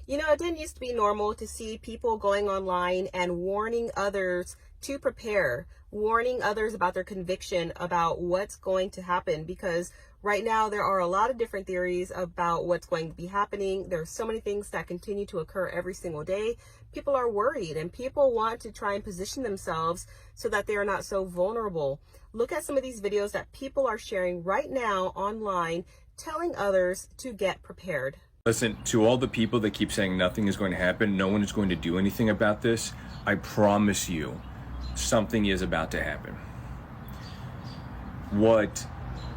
You know, it didn't used to be normal to see people going online and warning others to prepare, warning others about their conviction about what's going to happen, because right now there are a lot of different theories about what's going to be happening. There's so many things that continue to occur every single day. People are worried and people want to try and position themselves so that they are not so vulnerable. Look at some of these videos that people are sharing right now online, telling others to get prepared. Listen, to all the people that keep saying nothing is going to happen, no one is going to do anything about this, I promise you, something is about to happen. What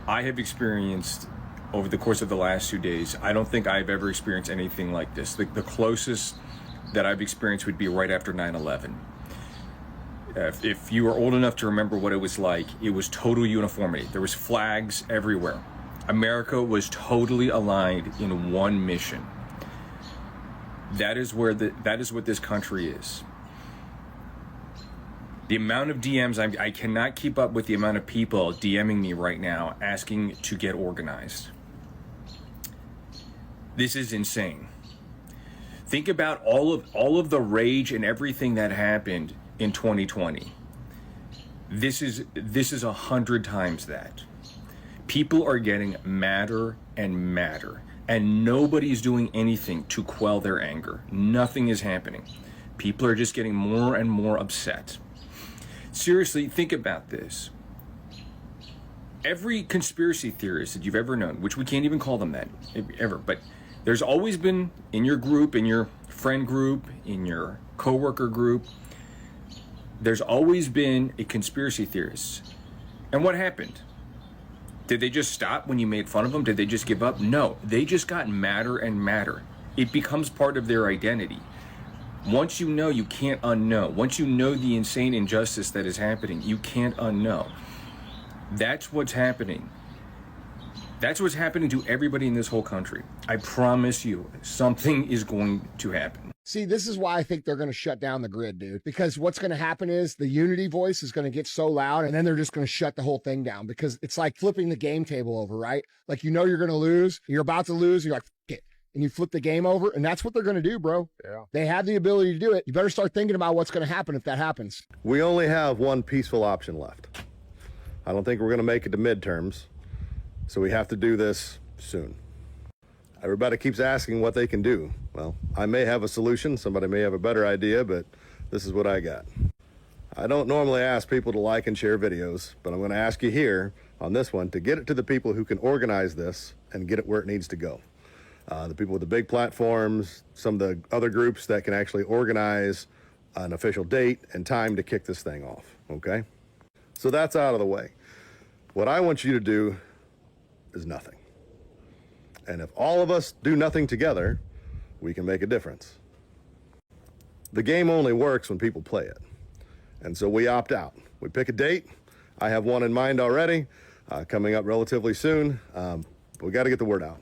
I have experienced over the course of the last 2 days, I don't think I've ever experienced anything like this. The closest that I've experienced would be right after 9/11. If you are old enough to remember what it was like, it was total uniformity. There was flags everywhere. America was totally aligned in one mission. That is what this country is. The amount of DMs, I cannot keep up with the amount of people DMing me right now asking to get organized. This is insane. Think about all of the rage and everything that happened in 2020. This is 100 times that. People are getting madder and madder, and nobody's doing anything to quell their anger. Nothing is happening. People are just getting more and more upset. Seriously, think about this. Every conspiracy theorist that you've ever known, which we can't even call them that ever, but there's always been in your group, in your friend group, in your coworker group, there's always been a conspiracy theorist. And what happened? Did they just stop when you made fun of them? Did they just give up? No, they just got madder and madder. It becomes part of their identity. Once you know, you can't unknow. Once you know the insane injustice that is happening, you can't unknow. That's what's happening. That's what's happening to everybody in this whole country. I promise you, something is going to happen. See, this is why I think they're going to shut down the grid, dude. Because what's going to happen is the unity voice is going to get so loud, and then they're just going to shut the whole thing down, because it's like flipping the game table over, right? Like, you know you're going to lose, you're about to lose, you're like, F it. And you flip the game over, and that's what they're going to do, bro. Yeah. They have the ability to do it. You better start thinking about what's going to happen if that happens. We only have one peaceful option left. I don't think we're going to make it to midterms, so we have to do this soon. Everybody keeps asking what they can do. Well, I may have a solution, somebody may have a better idea, but this is what I got. I don't normally ask people to like and share videos, but I'm going to ask you here on this one to get it to the people who can organize this and get it where it needs to go. The people with the big platforms, some of the other groups that can actually organize an official date and time to kick this thing off, okay? So that's out of the way. What I want you to do is nothing. And if all of us do nothing together, we can make a difference. The game only works when people play it. And so we opt out. We pick a date. I have one in mind already, coming up relatively soon. But we got to get the word out.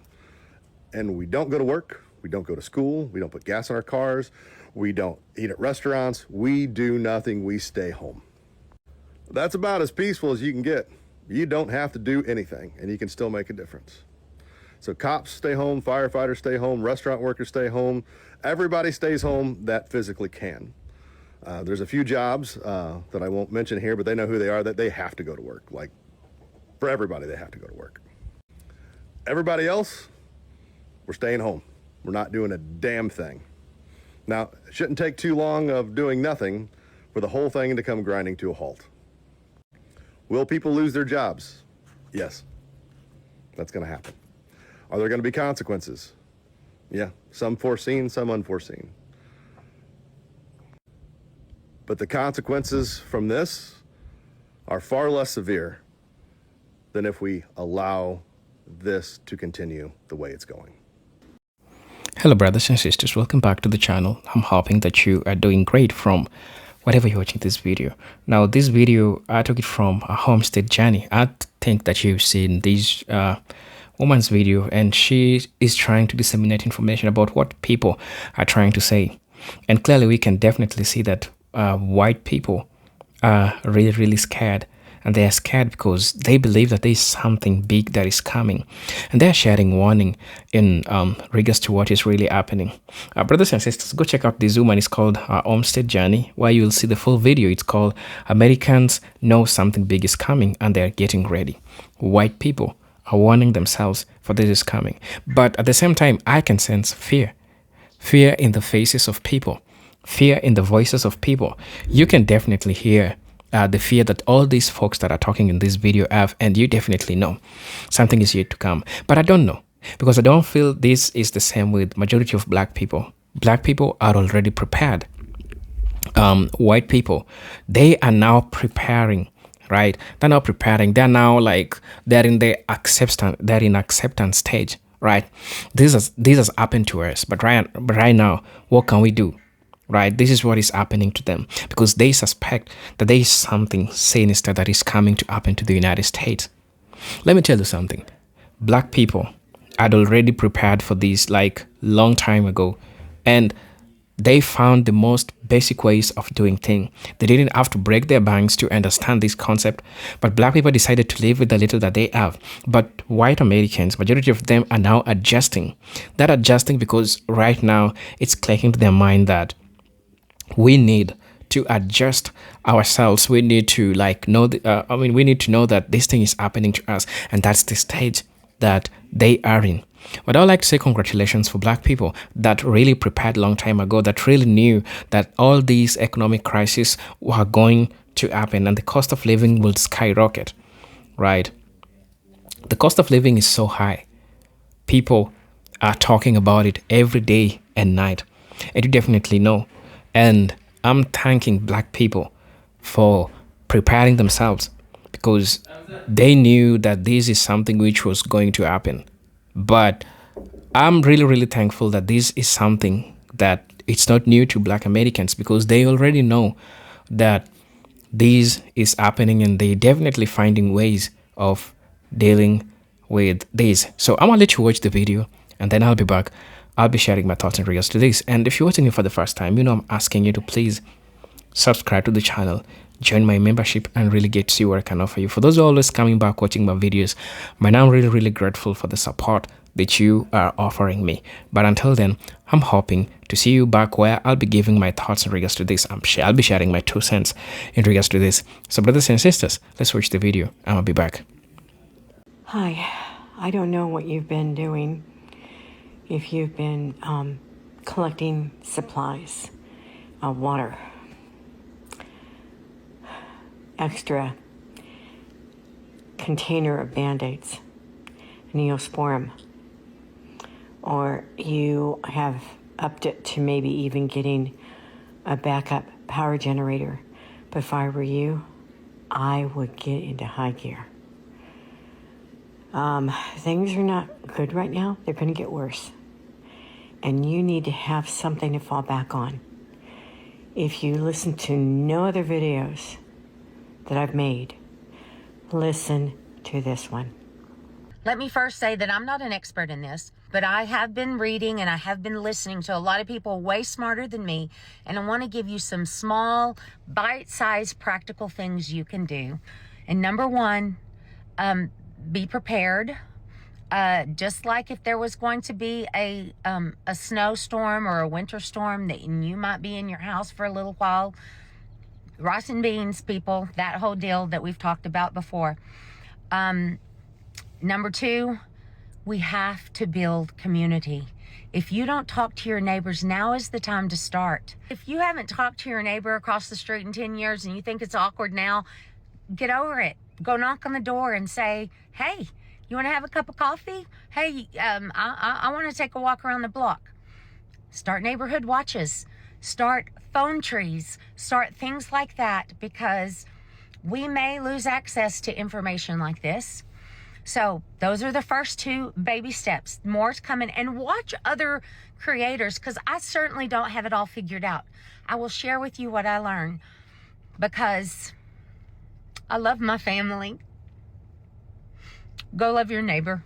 And we don't go to work. We don't go to school. We don't put gas in our cars. We don't eat at restaurants. We do nothing. We stay home. That's about as peaceful as you can get. You don't have to do anything, and you can still make a difference. So cops stay home, firefighters stay home, restaurant workers stay home. Everybody stays home that physically can. There's a few jobs that I won't mention here, but they know who they are, that they have to go to work. Like, for everybody, they have to go to work. Everybody else, we're staying home. We're not doing a damn thing. Now, it shouldn't take too long of doing nothing for the whole thing to come grinding to a halt. Will people lose their jobs? Yes, that's going to happen. Are there going to be consequences? Yeah, some foreseen, some unforeseen. But the consequences from this are far less severe than if we allow this to continue the way it's going. Hello brothers and sisters, welcome back to the channel. I'm hoping that you are doing great from whatever you're watching this video. Now this video, I took it from a homestead journey. I think that you've seen this woman's video, and she is trying to disseminate information about what people are trying to say. And clearly we can definitely see that white people are really scared and they are scared because they believe that there is something big that is coming, and they are sharing warning in regards to what is really happening. Brothers and sisters, go check out this woman. It's called Homestead Journey, where you'll see the full video. It's called Americans Know Something Big is Coming and They're Getting Ready. White people are warning themselves for this is coming. But at the same time, I can sense fear. Fear in the faces of people. Fear in the voices of people. You can definitely hear the fear that all these folks that are talking in this video have, and you definitely know something is yet to come. But I don't know, because I don't feel this is the same with majority of black people. Black people are already prepared. White people, they are now preparing, right? They're now preparing. They're now like they're in the acceptance stage, right? This has happened to us, but right now, what can we do? Right, this is what is happening to them because they suspect that there is something sinister that is coming to happen to the United States. Let me tell you something. Black people had already prepared for this like long time ago, and they found the most basic ways of doing things. They didn't have to break their banks to understand this concept, but black people decided to live with the little that they have. But white Americans, majority of them are now adjusting. They're adjusting because right now it's clicking to their mind that we need to adjust ourselves. We need to we need to know that this thing is happening to us, and that's the stage that they are in. But I would like to say congratulations for black people that really prepared long time ago, that really knew that all these economic crises were going to happen and the cost of living will skyrocket, right? The cost of living is so high. People are talking about it every day and night, and you definitely know. And I'm thanking black people for preparing themselves because they knew that this is something which was going to happen. But I'm really, really thankful that this is something that it's not new to black Americans because they already know that this is happening and they definitely finding ways of dealing with this. So I'm gonna let you watch the video and then I'll be back. I'll be sharing my thoughts in regards to this. And if you're watching it for the first time, I'm asking you to please subscribe to the channel, join my membership, and really get to see what I can offer you. For those who are always coming back watching my videos, I'm really, really grateful for the support that you are offering me. But until then, I'm hoping to see you back where I'll be giving my thoughts in regards to this. I'll be sharing my 2 cents in regards to this. So brothers and sisters, let's watch the video and I'll be back. Hi, I don't know what you've been doing. If you've been collecting supplies, water, extra container of Band-Aids, Neosporin, or you have upped it to maybe even getting a backup power generator. But if I were you, I would get into high gear. Things are not good right now. They're going to get worse. And you need to have something to fall back on. If you listen to no other videos that I've made, listen to this one. Let me first say that I'm not an expert in this, but I have been reading and I have been listening to a lot of people way smarter than me, and I want to give you some small, bite-sized, practical things you can do. And number one, be prepared. Just like if there was going to be a snowstorm or a winter storm that you might be in your house for a little while. Rice and beans, people, that whole deal that we've talked about before. Number two, we have to build community. If you don't talk to your neighbors, now is the time to start. If you haven't talked to your neighbor across the street in 10 years and you think it's awkward now, get over it. Go knock on the door and say, hey, you want to have a cup of coffee? Hey, I want to take a walk around the block. Start neighborhood watches. Start phone trees. Start things like that, because we may lose access to information like this. So those are the first 2 baby steps. More's coming. And watch other creators, because I certainly don't have it all figured out. I will share with you what I learn, because I love my family. Go love your neighbor.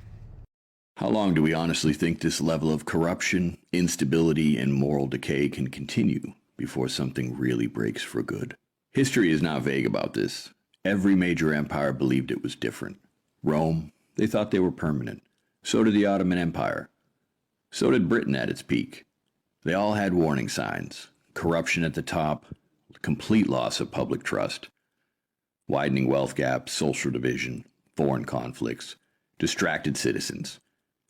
How long do we honestly think this level of corruption, instability, and moral decay can continue before something really breaks for good? History is not vague about this. Every major empire believed it was different. Rome, they thought they were permanent. So did the Ottoman Empire. So did Britain at its peak. They all had warning signs. Corruption at the top, complete loss of public trust, widening wealth gaps, social division, foreign conflicts, distracted citizens.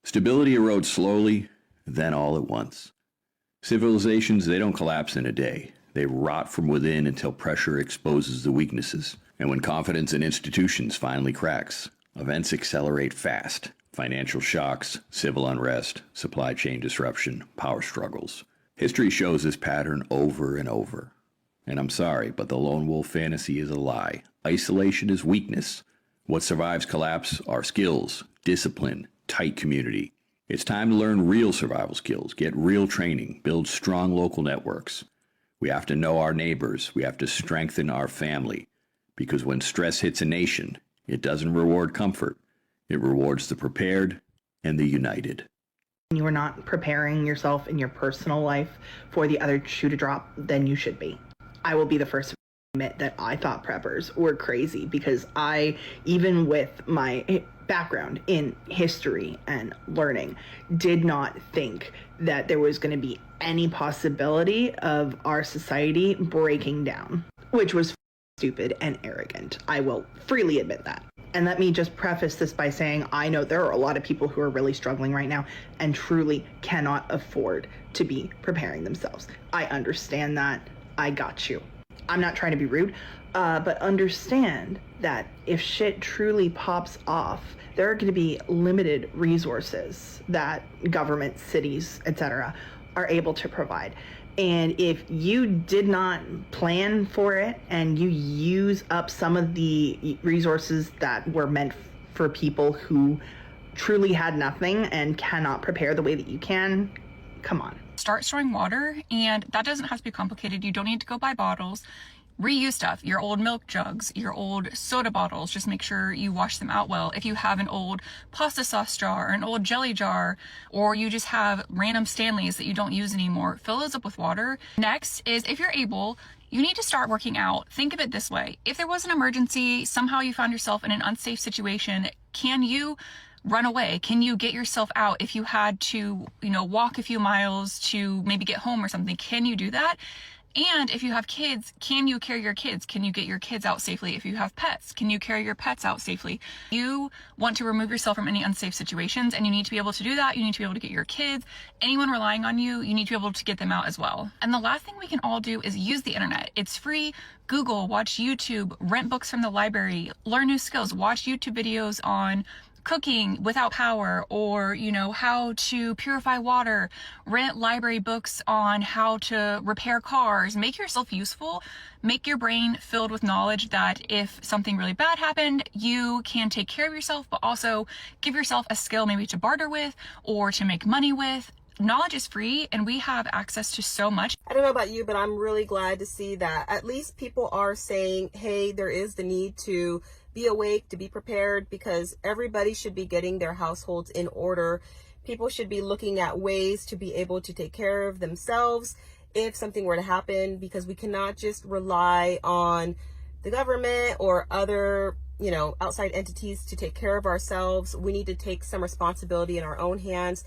Stability erodes slowly, then all at once. Civilizations, they don't collapse in a day. They rot from within until pressure exposes the weaknesses. And when confidence in institutions finally cracks, events accelerate fast. Financial shocks, civil unrest, supply chain disruption, power struggles. History shows this pattern over and over. And I'm sorry, but the lone wolf fantasy is a lie. Isolation is weakness. What survives collapse are skills, discipline, tight community. It's time to learn real survival skills, get real training, build strong local networks. We have to know our neighbors. We have to strengthen our family. Because when stress hits a nation, it doesn't reward comfort. It rewards the prepared and the united. You are not preparing yourself in your personal life for the other shoe to drop, then you should be. I will be the first to admit that I thought preppers were crazy because I, even with my background in history and learning, did not think that there was going to be any possibility of our society breaking down, which was stupid and arrogant. I will freely admit that. And let me just preface this by saying I know there are a lot of people who are really struggling right now and truly cannot afford to be preparing themselves. I understand that. I got you. I'm not trying to be rude, but understand that if shit truly pops off, there are going to be limited resources that government, cities, etc. are able to provide. And if you did not plan for it and you use up some of the resources that were meant for people who truly had nothing and cannot prepare the way that you can, come on. Start storing water, and that doesn't have to be complicated. You don't need to go buy bottles. Reuse stuff, your old milk jugs, your old soda bottles, just make sure you wash them out well. If you have an old pasta sauce jar, or an old jelly jar, or you just have random Stanleys that you don't use anymore, fill those up with water. Next is, if you're able, you need to start working out. Think of it this way. If there was an emergency, somehow you found yourself in an unsafe situation, can you run away? Can you get yourself out if you had to, walk a few miles to maybe get home or something? Can you do that? And if you have kids, can you carry your kids? Can you get your kids out safely? If you have pets, can you carry your pets out safely? You want to remove yourself from any unsafe situations, and you need to be able to do that. You need to be able to get your kids, anyone relying on you, you need to be able to get them out as well. And the last thing we can all do is use the internet. It's free. Google, watch YouTube, rent books from the library, learn new skills, watch YouTube videos on cooking without power, or how to purify water, rent library books on how to repair cars. Make yourself useful, make your brain filled with knowledge that if something really bad happened, you can take care of yourself, but also give yourself a skill maybe to barter with or to make money with. Knowledge is free, and we have access to so much. I don't know about you, but I'm really glad to see that at least people are saying, hey, there is the need to be awake, to be prepared, because everybody should be getting their households in order. People should be looking at ways to be able to take care of themselves if something were to happen, because we cannot just rely on the government or other, outside entities to take care of ourselves. We need to take some responsibility in our own hands,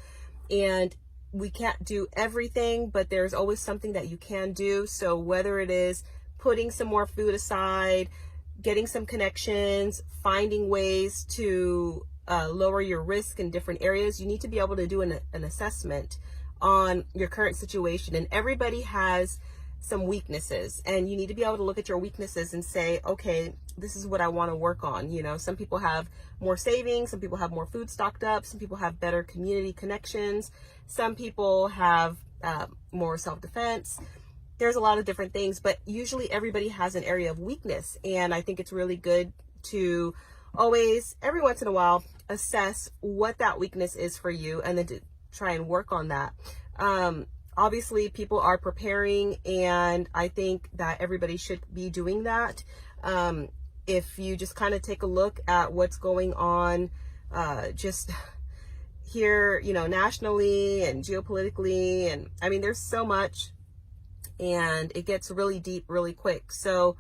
and we can't do everything, but there's always something that you can do. So whether it is putting some more food aside, getting some connections, finding ways to lower your risk in different areas, you need to be able to do an assessment on your current situation. And everybody has some weaknesses, and you need to be able to look at your weaknesses and say, okay, this is what I want to work on. Some people have more savings, some people have more food stocked up, some people have better community connections, some people have more self-defense. There's a lot of different things, but usually everybody has an area of weakness. And I think it's really good to always, every once in a while, assess what that weakness is for you and then to try and work on that. Obviously, people are preparing, and I think that everybody should be doing that. If you just kind of take a look at what's going on just here, nationally and geopolitically, and I mean, there's so much, and it gets really deep really quick. So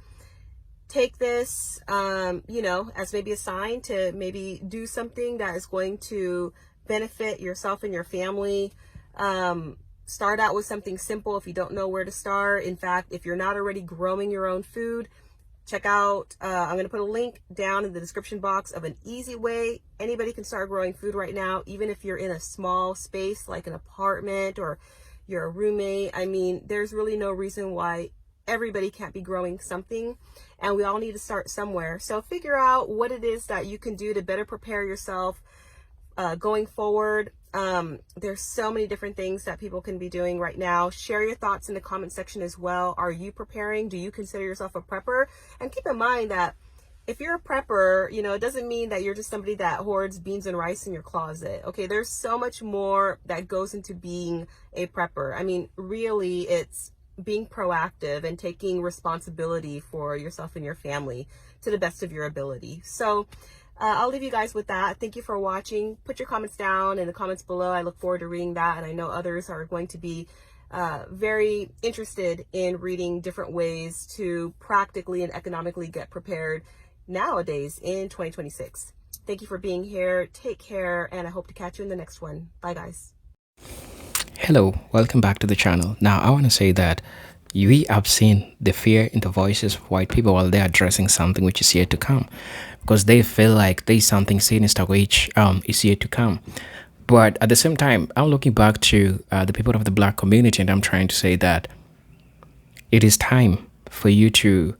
take this, as maybe a sign to maybe do something that is going to benefit yourself and your family. Start out with something simple if you don't know where to start. In fact, if you're not already growing your own food, check out, I'm going to put a link down in the description box of an easy way. Anybody can start growing food right now, even if you're in a small space like an apartment or you're a roommate. I mean, there's really no reason why everybody can't be growing something, and we all need to start somewhere. So figure out what it is that you can do to better prepare yourself going forward. There's so many different things that people can be doing right now. Share your thoughts in the comment section as well. Are you preparing? Do you consider yourself a prepper? And keep in mind that if you're a prepper, it doesn't mean that you're just somebody that hoards beans and rice in your closet. Okay, there's so much more that goes into being a prepper. I mean, really, it's being proactive and taking responsibility for yourself and your family to the best of your ability. So I'll leave you guys with that. Thank you for watching. Put your comments down in the comments below. I look forward to reading that, and I know others are going to be very interested in reading different ways to practically and economically get prepared nowadays in 2026. Thank you for being here. Take care, and I hope to catch you in the next one. Bye, guys. Hello, welcome back to the channel. Now I want to say that we have seen the fear in the voices of white people while they're addressing something which is yet to come, because they feel like there's something sinister which is yet to come. But at the same time, I'm looking back to the people of the black community, and I'm trying to say that it is time for you to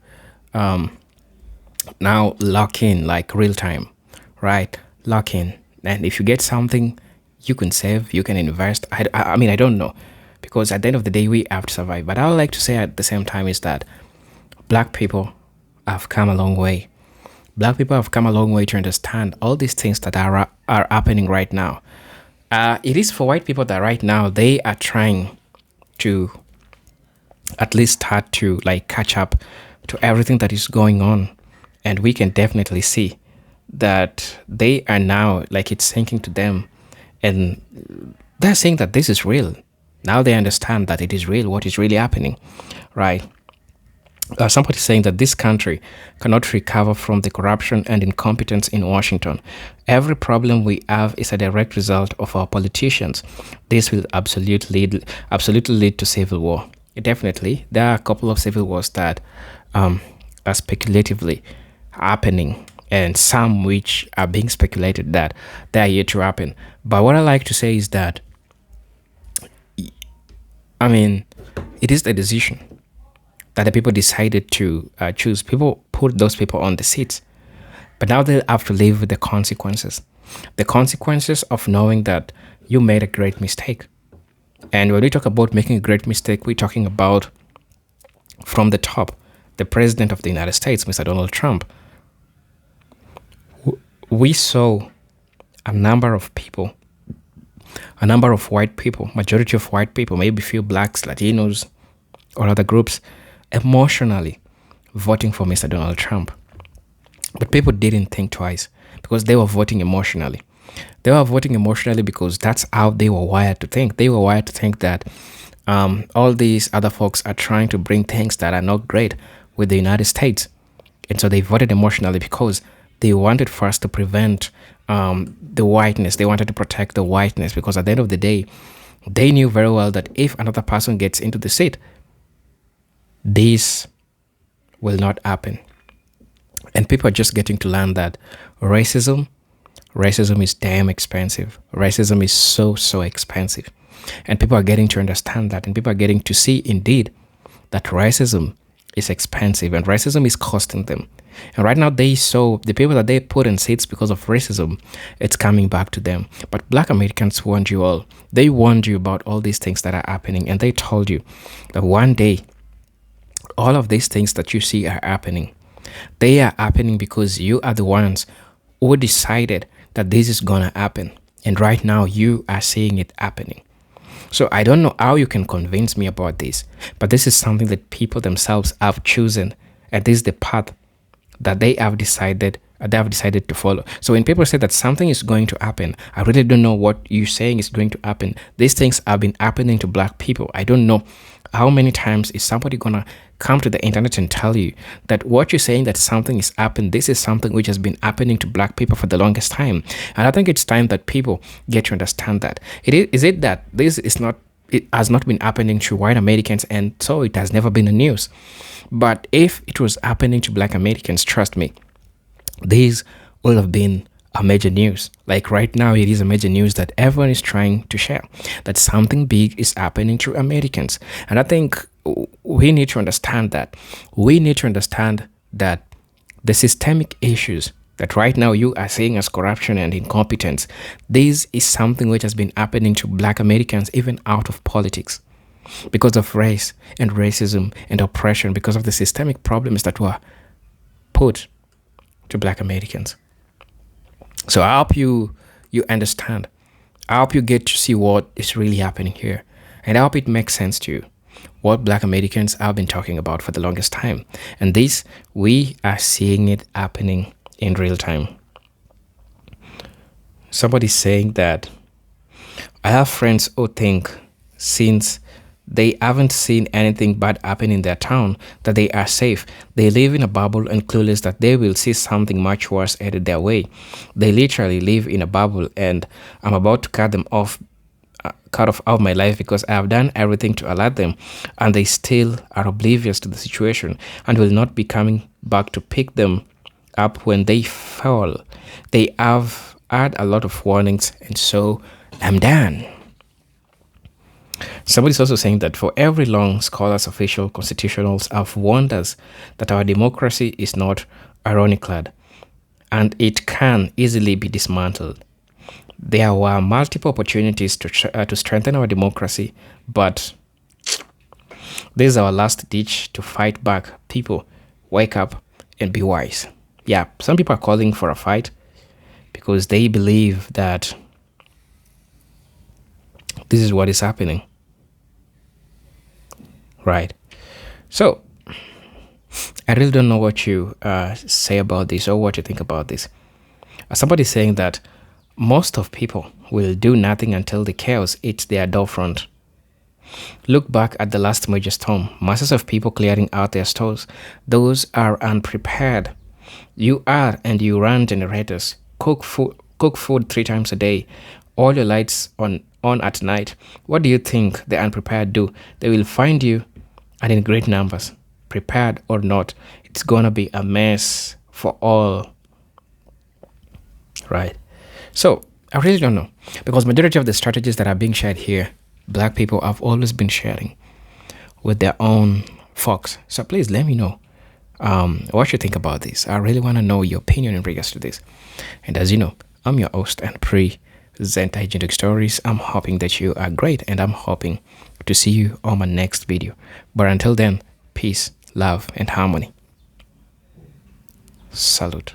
now lock in, like real time, right? Lock in. And if you get something, you can save, you can invest. I mean, I don't know, because at the end of the day, we have to survive. But I would like to say at the same time is that black people have come a long way. Black people have come a long way to understand all these things that are happening right now. It is for white people that right now they are trying to at least start to like catch up to everything that is going on. And we can definitely see that they are now, like, it's sinking to them. And they're saying that this is real. Now they understand that it is real, what is really happening, right? Somebody saying that this country cannot recover from the corruption and incompetence in Washington. Every problem we have is a direct result of our politicians. This will absolutely lead to civil war. Definitely, there are a couple of civil wars that are speculatively happening, and some which are being speculated that they are yet to happen. But what I like to say is that, I mean, it is the decision that the people decided to choose. People put those people on the seats, but now they have to live with the consequences. The consequences of knowing that you made a great mistake. And when we talk about making a great mistake, we're talking about from the top, the president of the United States, Mr. Donald Trump. We saw a number of people, a number of white people, majority of white people, maybe few blacks, Latinos, or other groups, emotionally voting for Mr. Donald Trump. But people didn't think twice because they were voting emotionally. They were voting emotionally because that's how they were wired to think. They were wired to think that all these other folks are trying to bring things that are not great with the United States. And so they voted emotionally because they wanted first to prevent the whiteness. They wanted to protect the whiteness because at the end of the day, they knew very well that if another person gets into the seat, this will not happen. And people are just getting to learn that racism is damn expensive. Racism is so expensive. And people are getting to understand that. And people are getting to see indeed that racism is expensive and racism is costing them. And right now they saw the people that they put in seats because of racism, it's coming back to them. But black Americans warned you all. They warned you about all these things that are happening. And they told you that one day, all of these things that you see are happening. They are happening because you are the ones who decided that this is going to happen. And right now you are seeing it happening. So I don't know how you can convince me about this, but this is something that people themselves have chosen, and this is the path that they have decided to follow. So when people say that something is going to happen, I really don't know what you're saying is going to happen. These things have been happening to black people. I don't know How many times is somebody gonna come to the internet and tell you that what you're saying that something is happening, this is something which has been happening to black people for the longest time? And I think it's time that people get to understand that. Is it that this is not, it has not been happening to white Americans, and so it has never been the news. But if it was happening to black Americans, trust me, these will have been a major news. Like right now, it is a major news that everyone is trying to share, that something big is happening to Americans. And I think we need to understand that. We need to understand that the systemic issues that right now you are seeing as corruption and incompetence, this is something which has been happening to black Americans even out of politics, because of race and racism and oppression, because of the systemic problems that were put to black Americans. So I hope you understand. I hope you get to see what is really happening here. And I hope it makes sense to you what black Americans have been talking about for the longest time. And this, we are seeing it happening in real time. Somebody's saying that I have friends who think since they haven't seen anything bad happen in their town that they are safe. They live in a bubble and clueless that they will see something much worse headed their way. They literally live in a bubble, and I'm about to cut off out my life because I have done everything to alert them, and they still are oblivious to the situation and will not be coming back to pick them up when they fall. They have had a lot of warnings, and so I'm done. Somebody's also saying that for every long, scholars, official, constitutionals have warned us that our democracy is not ironiclad and it can easily be dismantled. There were multiple opportunities to strengthen our democracy, but this is our last ditch to fight back. People, wake up and be wise. Yeah, some people are calling for a fight because they believe that this is what is happening. Right. So, I really don't know what you say about this or what you think about this. Somebody's saying that most of people will do nothing until the chaos hits their doorfront. Look back at the last major storm. Masses of people clearing out their stores. Those are unprepared. You are and you run generators. Cook food 3 times a day. All your lights on at night. What do you think the unprepared do? They will find you, and in great numbers, prepared or not. It's gonna be a mess for all. Right. So I really don't know, because majority of the strategies that are being shared here, black people have always been sharing with their own folks. So please let me know what you think about this. I really want to know your opinion in regards to this. And as you know, I'm your host and present Agentic Stories. I'm hoping that you are great, and I'm hoping to see you on my next video. But until then, peace, love, and harmony. Salute.